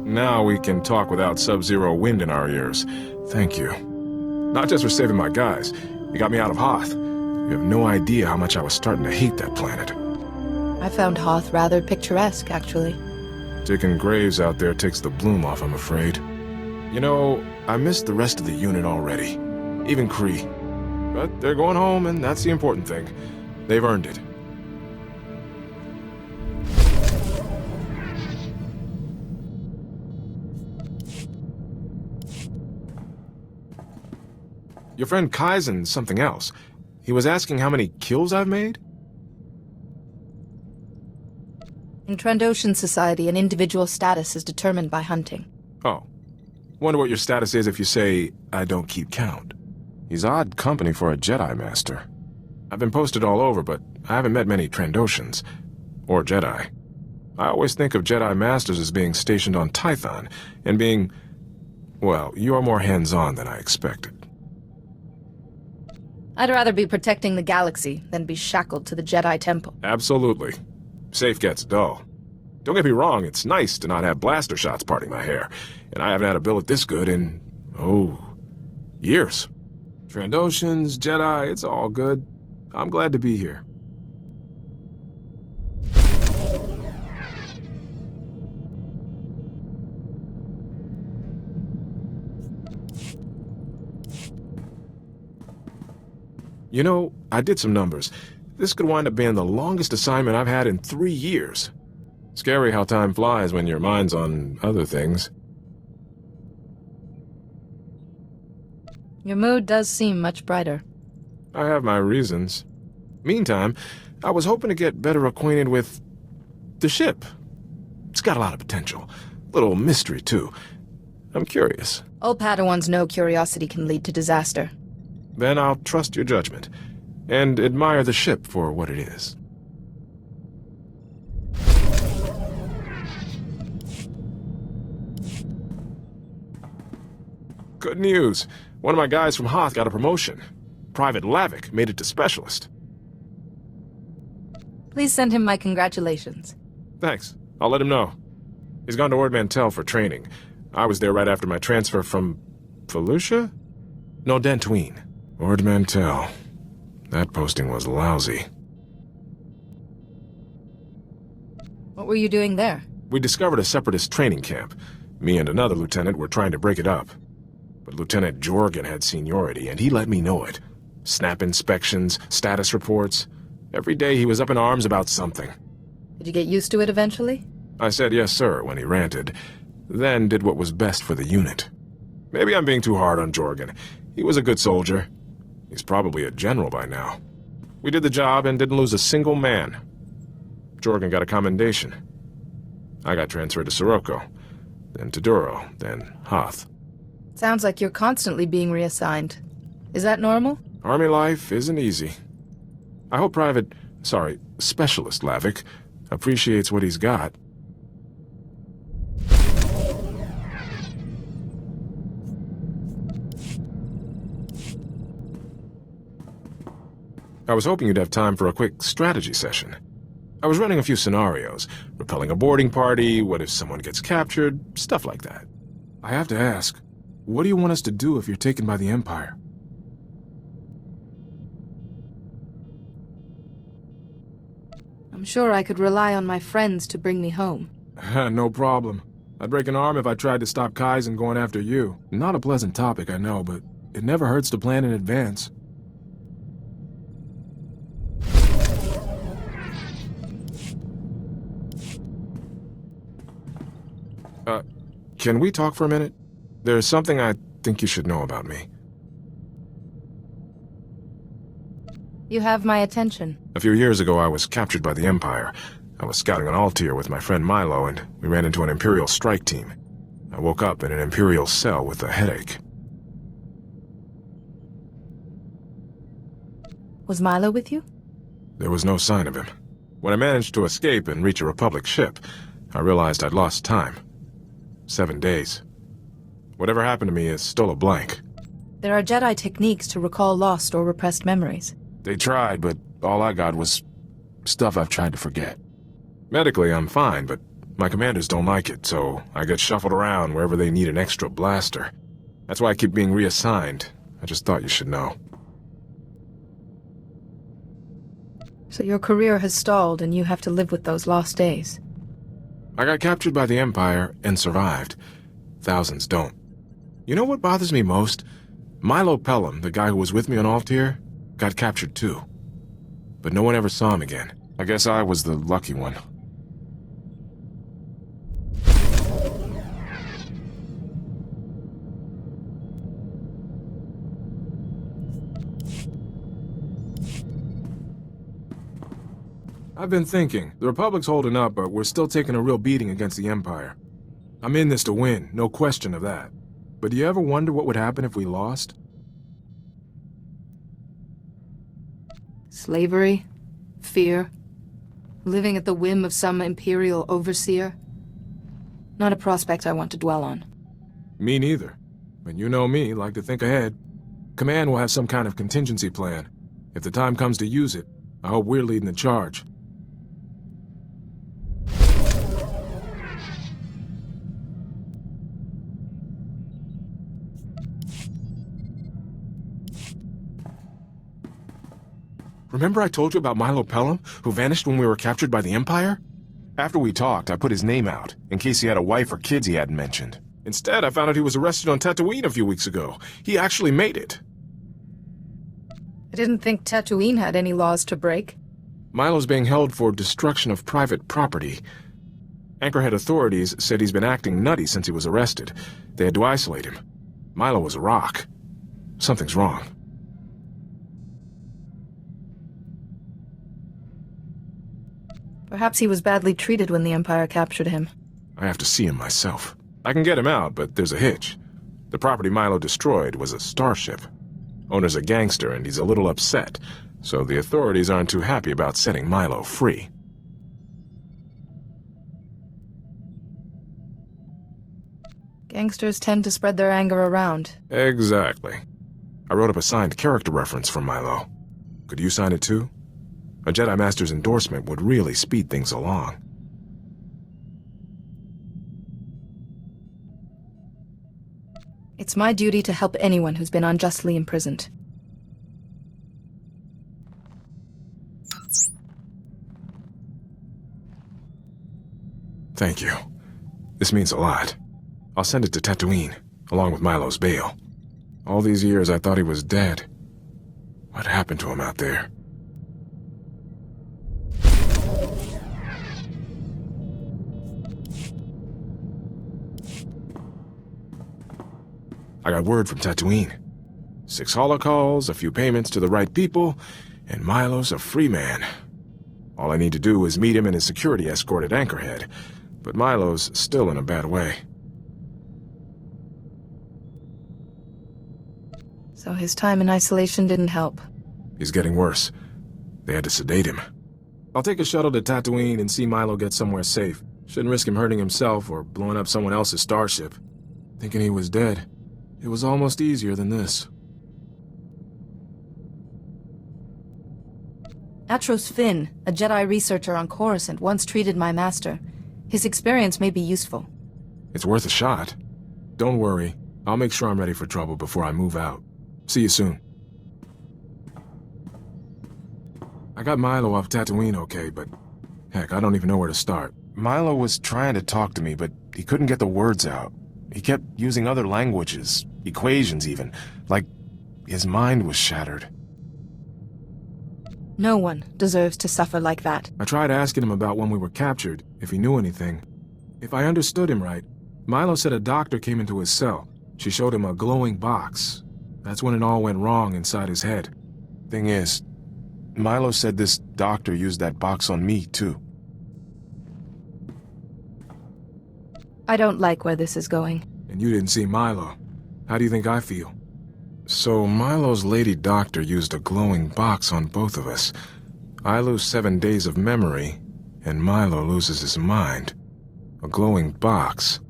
Now we can talk without sub-zero wind in our ears. Thank you. Not just for saving my guys. You got me out of Hoth. You have no idea how much I was starting to hate that planet. I found Hoth rather picturesque, actually. Digging graves out there takes the bloom off, I'm afraid. You know, I missed the rest of the unit already. Even Kree. But they're going home, and that's the important thing. They've earned it. Your friend Kaizen's something else. He was asking how many kills I've made? In Trandoshan society, an individual's status is determined by hunting. Oh. Wonder what your status is if you say, I don't keep count. He's odd company for a Jedi Master. I've been posted all over, but I haven't met many Trandoshans. Or Jedi. I always think of Jedi Masters as being stationed on Tython, and being... well, you're more hands-on than I expected. I'd rather be protecting the galaxy than be shackled to the Jedi Temple. Absolutely. Safe gets dull. Don't get me wrong, it's nice to not have blaster shots parting my hair, and I haven't had a billet this good in, years. Trandoshans, Jedi, it's all good. I'm glad to be here. You know, I did some numbers. This could wind up being the longest assignment I've had in 3 years. Scary how time flies when your mind's on other things. Your mood does seem much brighter. I have my reasons. Meantime, I was hoping to get better acquainted with the ship. It's got a lot of potential. Little mystery, too. I'm curious. All Padawans know curiosity can lead to disaster. Then I'll trust your judgment, and admire the ship for what it is. Good news. One of my guys from Hoth got a promotion. Private Lavik made it to Specialist. Please send him my congratulations. Thanks. I'll let him know. He's gone to Ord Mantell for training. I was there right after my transfer from... Felucia? No, Dantooine. Ord Mantell. That posting was lousy. What were you doing there? We discovered a separatist training camp. Me and another lieutenant were trying to break it up. But Lieutenant Jorgen had seniority, and he let me know it. Snap inspections, status reports. Every day he was up in arms about something. Did you get used to it eventually? I said yes, sir, when he ranted. Then did what was best for the unit. Maybe I'm being too hard on Jorgen. He was a good soldier. He's probably a general by now. We did the job and didn't lose a single man. Jorgen got a commendation. I got transferred to Sirocco, then to Duro, then Hoth. Sounds like you're constantly being reassigned. Is that normal? Army life isn't easy. I hope Specialist Lavik appreciates what he's got. I was hoping you'd have time for a quick strategy session. I was running a few scenarios. Repelling a boarding party, what if someone gets captured, stuff like that. I have to ask, what do you want us to do if you're taken by the Empire? I'm sure I could rely on my friends to bring me home. No problem. I'd break an arm if I tried to stop Kaizen going after you. Not a pleasant topic, I know, but it never hurts to plan in advance. Can we talk for a minute? There's something I think you should know about me. You have my attention. A few years ago, I was captured by the Empire. I was scouting on Altair with my friend Milo, and we ran into an Imperial strike team. I woke up in an Imperial cell with a headache. Was Milo with you? There was no sign of him. When I managed to escape and reach a Republic ship, I realized I'd lost time. 7 days. Whatever happened to me is still a blank. There are Jedi techniques to recall lost or repressed memories. They tried, but all I got was stuff I've tried to forget. Medically, I'm fine, but my commanders don't like it, so I get shuffled around wherever they need an extra blaster. That's why I keep being reassigned. I just thought you should know. So your career has stalled and you have to live with those lost days. I got captured by the Empire and survived. Thousands don't. You know what bothers me most? Milo Pelham, the guy who was with me on Altair, got captured too. But no one ever saw him again. I guess I was the lucky one. I've been thinking. The Republic's holding up, but we're still taking a real beating against the Empire. I'm in this to win, no question of that. But do you ever wonder what would happen if we lost? Slavery? Fear? Living at the whim of some Imperial overseer? Not a prospect I want to dwell on. Me neither. But you know me, like to think ahead. Command will have some kind of contingency plan. If the time comes to use it, I hope we're leading the charge. Remember I told you about Milo Pelham, who vanished when we were captured by the Empire? After we talked, I put his name out, in case he had a wife or kids he hadn't mentioned. Instead, I found out he was arrested on Tatooine a few weeks ago. He actually made it. I didn't think Tatooine had any laws to break. Milo's being held for destruction of private property. Anchorhead authorities said he's been acting nutty since he was arrested. They had to isolate him. Milo was a rock. Something's wrong. Perhaps he was badly treated when the Empire captured him. I have to see him myself. I can get him out, but there's a hitch. The property Milo destroyed was a starship. Owner's a gangster, and he's a little upset, so the authorities aren't too happy about setting Milo free. Gangsters tend to spread their anger around. Exactly. I wrote up a signed character reference for Milo. Could you sign it too? A Jedi Master's endorsement would really speed things along. It's my duty to help anyone who's been unjustly imprisoned. Thank you. This means a lot. I'll send it to Tatooine, along with Milo's bail. All these years I thought he was dead. What happened to him out there? I got word from Tatooine. 6 holocalls, a few payments to the right people, and Milo's a free man. All I need to do is meet him and his security escort at Anchorhead, but Milo's still in a bad way. So his time in isolation didn't help. He's getting worse. They had to sedate him. I'll take a shuttle to Tatooine and see Milo get somewhere safe. Shouldn't risk him hurting himself or blowing up someone else's starship. Thinking he was dead. It was almost easier than this. Atros Finn, a Jedi researcher on Coruscant, once treated my master. His experience may be useful. It's worth a shot. Don't worry. I'll make sure I'm ready for trouble before I move out. See you soon. I got Milo off Tatooine okay, but heck, I don't even know where to start. Milo was trying to talk to me, but he couldn't get the words out. He kept using other languages, equations even, like his mind was shattered. No one deserves to suffer like that. I tried asking him about when we were captured, if he knew anything. If I understood him right, Milo said a doctor came into his cell. She showed him a glowing box. That's when it all went wrong inside his head. Thing is, Milo said this doctor used that box on me, too. I don't like where this is going. And you didn't see Milo. How do you think I feel? So Milo's lady doctor used a glowing box on both of us. I lose 7 days of memory, and Milo loses his mind. A glowing box.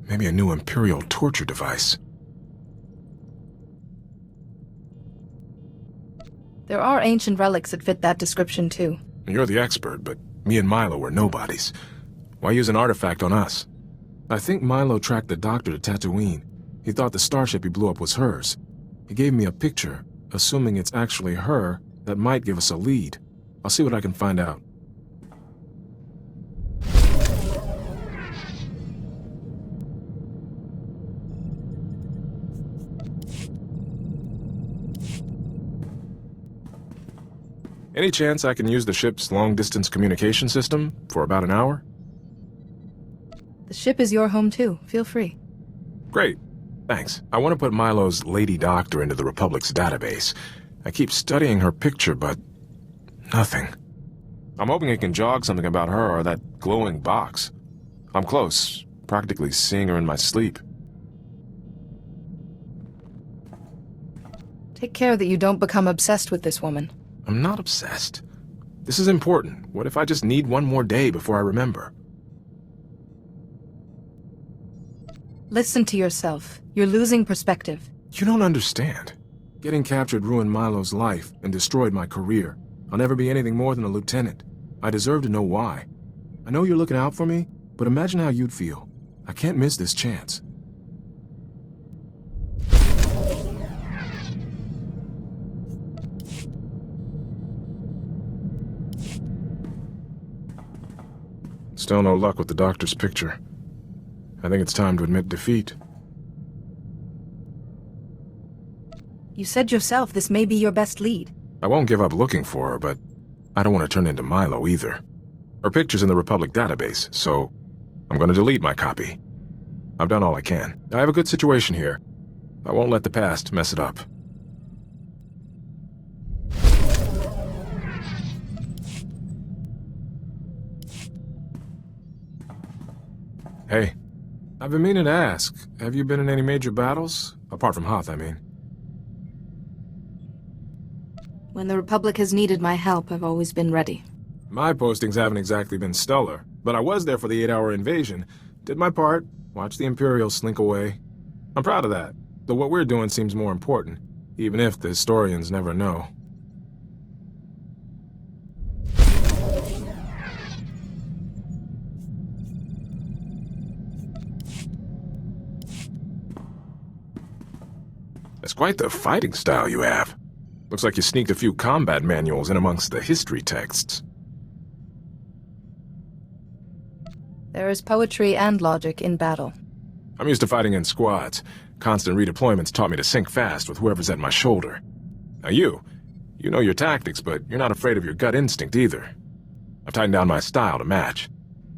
Maybe a new Imperial torture device. There are ancient relics that fit that description, too. You're the expert, but Me and Milo were nobodies. Why use an artifact on us? I think Milo tracked the doctor to Tatooine. He thought the starship he blew up was hers. He gave me a picture, assuming it's actually her, that might give us a lead. I'll see what I can find out. Any chance I can use the ship's long-distance communication system for about an hour? The ship is your home too. Feel free. Great. Thanks. I want to put Milo's Lady Doctor into the Republic's database. I keep studying her picture, but nothing. I'm hoping it can jog something about her or that glowing box. I'm close, practically seeing her in my sleep. Take care that you don't become obsessed with this woman. I'm not obsessed. This is important. What if I just need one more day before I remember? Listen to yourself. You're losing perspective. You don't understand. Getting captured ruined Milo's life and destroyed my career. I'll never be anything more than a lieutenant. I deserve to know why. I know you're looking out for me, but imagine how you'd feel. I can't miss this chance. Still no luck with the doctor's picture. I think it's time to admit defeat. You said yourself this may be your best lead. I won't give up looking for her, but I don't want to turn into Milo either. Her picture's in the Republic database, so I'm going to delete my copy. I've done all I can. I have a good situation here. I won't let the past mess it up. Hey, I've been meaning to ask, have you been in any major battles? Apart from Hoth, I mean. When the Republic has needed my help, I've always been ready. My postings haven't exactly been stellar, but I was there for the 8-hour invasion. Did my part, watched the Imperials slink away. I'm proud of that, though what we're doing seems more important, even if the historians never know. That's quite the fighting style you have. Looks like you sneaked a few combat manuals in amongst the history texts. There is poetry and logic in battle. I'm used to fighting in squads. Constant redeployments taught me to sink fast with whoever's at my shoulder. Now you know your tactics, but you're not afraid of your gut instinct either. I've tightened down my style to match.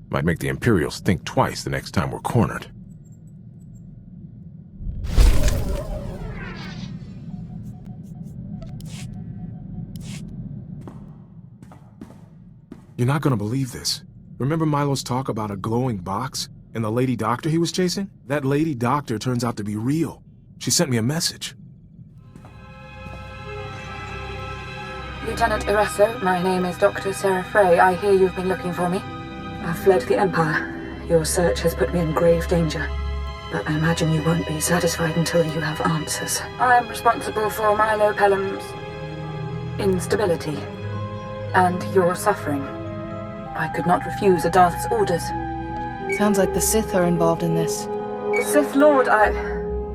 Might make the Imperials think twice the next time we're cornered. You're not gonna believe this. Remember Milo's talk about a glowing box and the Lady Doctor he was chasing? That Lady Doctor turns out to be real. She sent me a message. Lieutenant Iresso, my name is Dr. Sarah Frey. I hear you've been looking for me. I've fled the Empire. Your search has put me in grave danger. But I imagine you won't be satisfied until you have answers. I am responsible for Milo Pelham's instability and your suffering. I could not refuse a Darth's orders. Sounds like the Sith are involved in this. The Sith Lord I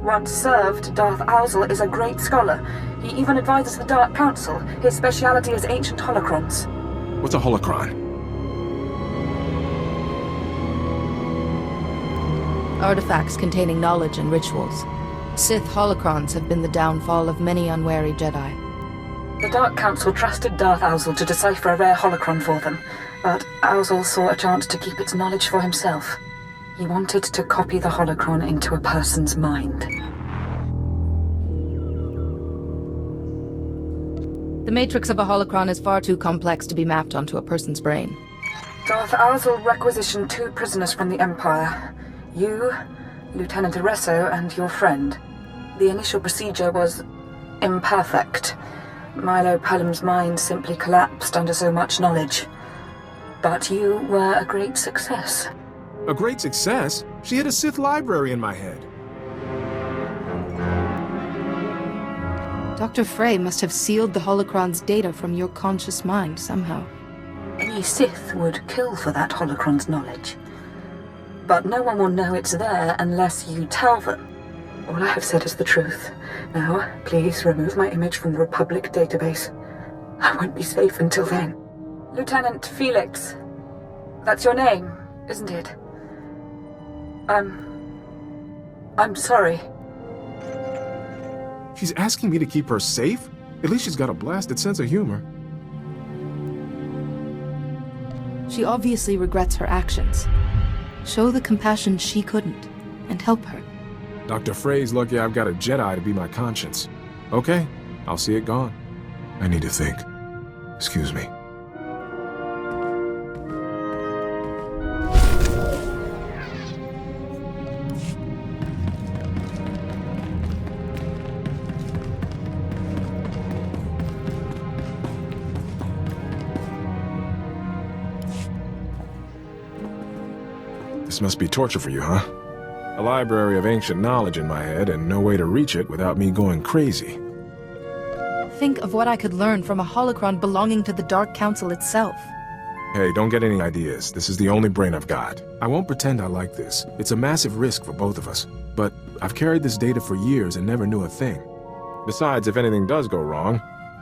once served, Darth Owzel, is a great scholar. He even advises the Dark Council. His speciality is ancient holocrons. What's a holocron? Artifacts containing knowledge and rituals. Sith holocrons have been the downfall of many unwary Jedi. The Dark Council trusted Darth Owzel to decipher a rare holocron for them, but Owzel saw a chance to keep its knowledge for himself. He wanted to copy the holocron into a person's mind. The matrix of a holocron is far too complex to be mapped onto a person's brain. Darth Owzel requisitioned 2 prisoners from the Empire. You, Lieutenant Iresso, and your friend. The initial procedure was imperfect. Milo Pelham's mind simply collapsed under so much knowledge. But you were a great success. A great success? She had a Sith library in my head. Dr. Frey must have sealed the holocron's data from your conscious mind somehow. Any Sith would kill for that holocron's knowledge. But no one will know it's there unless you tell them. All I have said is the truth. Now, please remove my image from the Republic database. I won't be safe until then. Lieutenant Felix. That's your name, isn't it? I'm sorry. She's asking me to keep her safe? At least she's got a blasted sense of humor. She obviously regrets her actions. Show the compassion she couldn't, and help her. Dr. Frey's lucky I've got a Jedi to be my conscience. Okay, I'll see it gone. I need to think. Excuse me. This must be torture for you, huh? A library of ancient knowledge in my head and no way to reach it without me going crazy. Think of what I could learn from a holocron belonging to the Dark Council itself. Hey, don't get any ideas. This is the only brain I've got. I won't pretend I like this. It's a massive risk for both of us. But I've carried this data for years and never knew a thing. Besides, if anything does go wrong,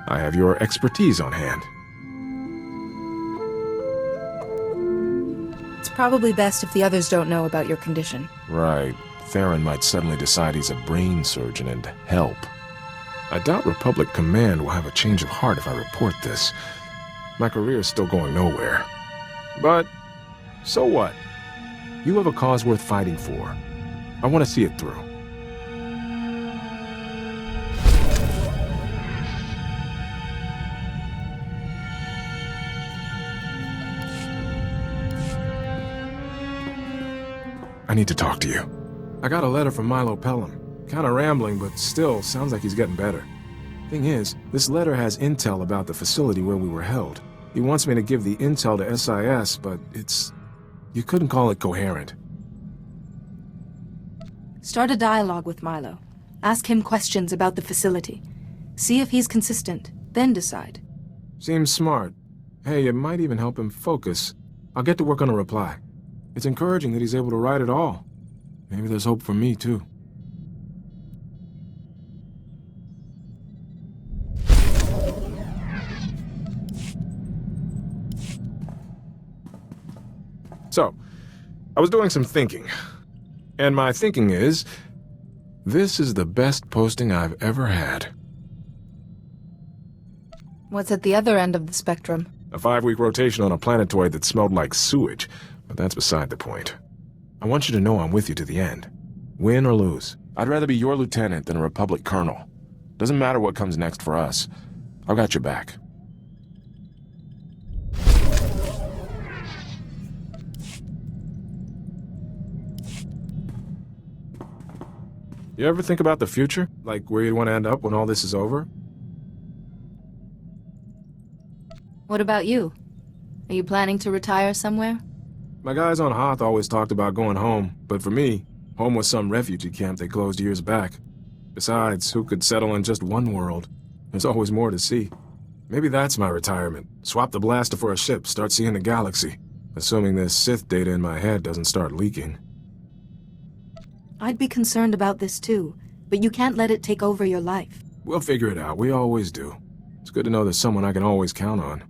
I have your expertise on hand. It's probably best if the others don't know about your condition. Right. Theron might suddenly decide he's a brain surgeon and help. I doubt Republic Command will have a change of heart if I report this. My career's still going nowhere. But, so what? You have a cause worth fighting for. I want to see it through. I need to talk to you. I got a letter from Milo Pelham. Kinda rambling, but still sounds like he's getting better. Thing is, this letter has intel about the facility where we were held. He wants me to give the intel to SIS, but you couldn't call it coherent. Start a dialogue with Milo. Ask him questions about the facility. See if he's consistent, then decide. Seems smart. Hey, it might even help him focus. I'll get to work on a reply. It's encouraging that he's able to write it all. Maybe there's hope for me, too. So, I was doing some thinking. And my thinking is, this is the best posting I've ever had. What's at the other end of the spectrum? A 5-week rotation on a planetoid that smelled like sewage. But that's beside the point. I want you to know I'm with you to the end. Win or lose. I'd rather be your lieutenant than a Republic colonel. Doesn't matter what comes next for us. I've got your back. You ever think about the future? Like where you'd want to end up when all this is over? What about you? Are you planning to retire somewhere? My guys on Hoth always talked about going home, but for me, home was some refugee camp they closed years back. Besides, who could settle in just one world? There's always more to see. Maybe that's my retirement. Swap the blaster for a ship, start seeing the galaxy. Assuming this Sith data in my head doesn't start leaking. I'd be concerned about this too, but you can't let it take over your life. We'll figure it out, we always do. It's good to know there's someone I can always count on.